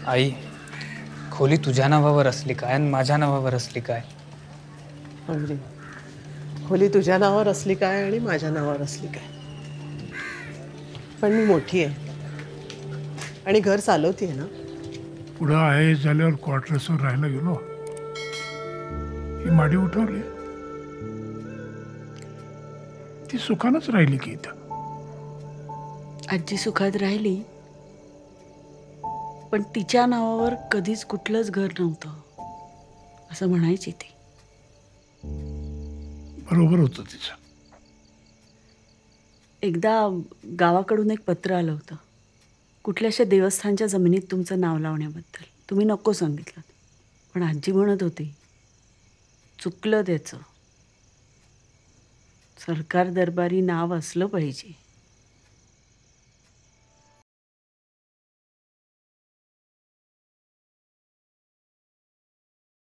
आई, खोली तुझ्या नावावर असली काय आणि माझ्या नावावर असली काय? अगदी. खोली तुझ्या नावावर असली काय आणि माझ्या नावावर असली काय? पण मी मोठी आहे आणि घर चालवतीये ना. पुढं आहे झाल्यावर क्वार्टर्सवर राहायला गेलो. ही माडी उठवली, ती सुखानच राहिली की इथं. आजी सुखात राहिली, पण तिच्या नावावर कधीच कुठलंच घर नव्हतं असं म्हणायची ती. बरोबर होतं तिचं. एकदा गावाकडून एक पत्र आलं होतं, कुठल्याशा देवस्थानच्या जमिनीत तुमचं नाव लावण्याबद्दल. तुम्ही नको सांगितलं, पण आजी म्हणत होती चुकलं त्याचं. सरकार दरबारी नाव असलं पाहिजे.